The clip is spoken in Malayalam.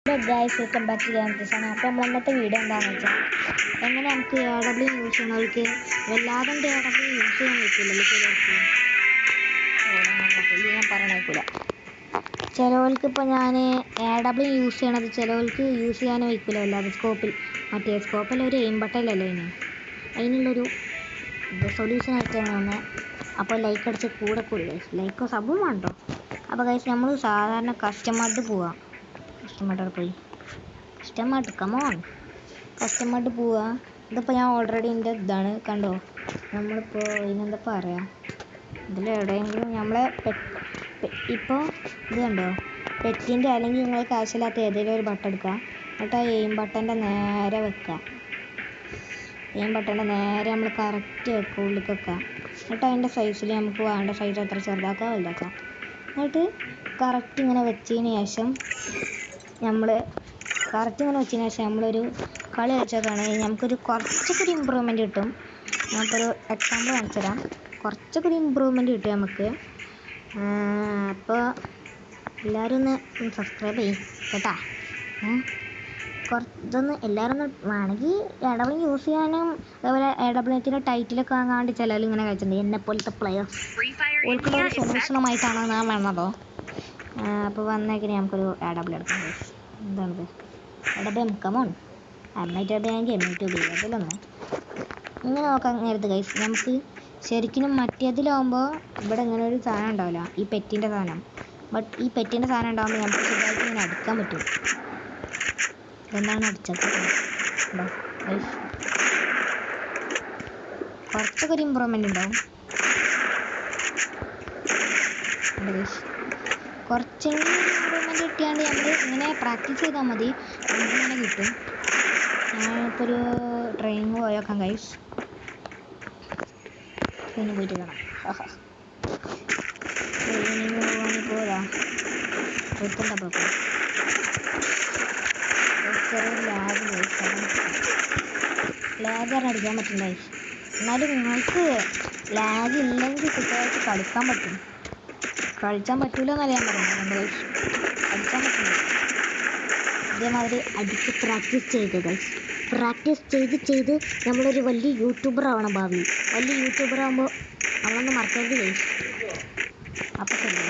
ഗൈസ് വെൽക്കം ബാക്ക് ടു ഗ്യാൻഡിസാണ്. അപ്പോൾ നമ്മൾ ഇന്നത്തെ വീഡിയോ എന്താണെന്ന് വെച്ചാൽ എങ്ങനെ നമുക്ക് AW യൂസ് ചെയ്യണവർക്ക് വല്ലാതെ AW യൂസ് ചെയ്യാൻ പറ്റില്ലല്ലോ ഞാൻ പറഞ്ഞേക്കില്ല. ചിലവർക്ക് ഇപ്പോൾ ഞാൻ AW യൂസ് ചെയ്യണത് ചിലവർക്ക് യൂസ് ചെയ്യാൻ വയ്ക്കില്ല വല്ലാതെ സ്കോപ്പിൽ. മറ്റേ സ്കോപ്പിൽ ഒരു എയിം ബട്ടണിലല്ലേ അതിനുള്ളൊരു സൊല്യൂഷൻ ആയിട്ടാണ് വന്നത്. അപ്പോൾ ലൈക്ക് അടിച്ച് കൂടെ ഗൈസ് ലൈക്കോ സബും വേണ്ടോ. അപ്പോൾ ഗൈസ് നമ്മൾ സാധാരണ കസ്റ്റമർഡ് പോവാം. കസ്റ്റമർഡ് പോയി കസ്റ്റമർഡ് പോവുക. ഇതിപ്പോൾ ഞാൻ ഓൾറെഡി എൻ്റെ ഇതാണ് കണ്ടോ. നമ്മളിപ്പോൾ ഇതിനെന്താ പറയുക, ഇതിലെവിടെയെങ്കിലും നമ്മളെ ഇപ്പോൾ ഇത് കണ്ടോ പെറ്റിൻ്റെ അല്ലെങ്കിൽ നിങ്ങൾ കാശില്ലാത്ത ഏതെങ്കിലും ഒരു ബട്ടൺ എടുക്കുക. എന്നിട്ട് ആ എയിം ബട്ടൻ്റെ നേരെ വെക്കുക. എയിം ബട്ടൻ്റെ നേരെ നമ്മൾ കറക്റ്റ് വെക്കുക, ഉള്ളിലേക്ക് വെക്കുക. എന്നിട്ട് അതിൻ്റെ സൈസിൽ നമുക്ക് വേണ്ട സൈസ് എത്ര ചെറുതാക്കുക വലുതാക്കുക. എന്നിട്ട് കറക്റ്റ് ഇങ്ങനെ വെച്ചതിന് ശേഷം നമ്മളൊരു കളി കളിച്ചതാണെങ്കിൽ നമുക്കൊരു കുറച്ചൊക്കെ ഒരു ഇമ്പ്രൂവ്മെൻറ്റ് കിട്ടും. നമുക്കൊരു എക്സാമ്പിൾ കാണിച്ചു തരാം. കുറച്ചൊക്കെ ഒരു ഇമ്പ്രൂവ്മെൻറ്റ് കിട്ടും നമുക്ക്. അപ്പോൾ എല്ലാവരും ഒന്ന് സബ്സ്ക്രൈബ് ചെയ്യും കേട്ടാ. ഇതൊന്ന് എല്ലാവരും ഒന്ന് വേണമെങ്കിൽ AW യൂസ് ചെയ്യാനും അതേപോലെ AWത്തിൻ്റെ ടൈറ്റിലൊക്കെ വാങ്ങാണ്ട് ചിലർ ഇങ്ങനെ കളിച്ചിട്ടുണ്ട്. എന്നെപ്പോലത്തെ പ്ലെയേഴ്സ് ഓൾക്കുള്ളൊരു സൊല്യൂഷനുമായിട്ടാണ് ഞാൻ വേണതോ. അപ്പോൾ വന്നേക്കിന് നമുക്കൊരു AW എടുക്കാം. എന്താണിത് AW കമോൺ M9 അതിലൊന്ന് ഇങ്ങനെ നോക്കാൻ നേരത്ത് ഗൈസ് നമുക്ക് ശരിക്കും മറ്റേതിലാവുമ്പോൾ ഇവിടെ ഇങ്ങനെ ഒരു സാധനം ഉണ്ടാവില്ല, ഈ പെറ്റിൻ്റെ സാധനം. ബട്ട് ഈ പെറ്റിൻ്റെ സാധനം ഉണ്ടാകുമ്പോൾ നമുക്ക് ശരിയായിട്ട് ഇങ്ങനെ അടിക്കാൻ പറ്റും. എന്താണ് അടിച്ചത് ഗൈസ്, കുറച്ചൊക്കെ ഒരു ഇമ്പ്രൂവ്മെൻ്റ് ഉണ്ടാവും. കുറച്ചെങ്കിലും ഇമ്പ്രൂവ്മെൻറ്റ് കിട്ടിയാണ്ട് നമ്മൾ ഇങ്ങനെ പ്രാക്ടീസ് ചെയ്താൽ മതി, നമുക്കിങ്ങനെ കിട്ടും. ഞാനിപ്പോൾ ഒരു ട്രെയിനിങ് പോയേക്കാം ഗൈസ്. പിന്നെ പോയിട്ട് കാണാം. ട്രെയിനിങ് പോകാൻ പോരാ എത്തണ്ടപ്പോൾ ചെറിയ ലാഗ് അടിക്കാൻ പറ്റും ഗൈസ്. എന്നാലും നിങ്ങൾക്ക് ലാഗ് ഇല്ലെങ്കിൽ കുട്ടികൾക്ക് കളിക്കാൻ പറ്റും. കളിക്കാൻ പറ്റൂല എന്നല്ല ഞാൻ പറയുന്നത് ഗൈസ്, കളിക്കാൻ പറ്റില്ല. ഇതേമാതിരി അടിച്ച് പ്രാക്ടീസ് ചെയ്ത് ഗൈസ്, പ്രാക്ടീസ് ചെയ്ത് നമ്മളൊരു വലിയ യൂട്യൂബർ ആവണം ഭാവി. വലിയ യൂട്യൂബർ ആകുമ്പോൾ നമ്മളൊന്ന് മറക്കരുത് ഗൈസ്. അപ്പോൾ ശരി.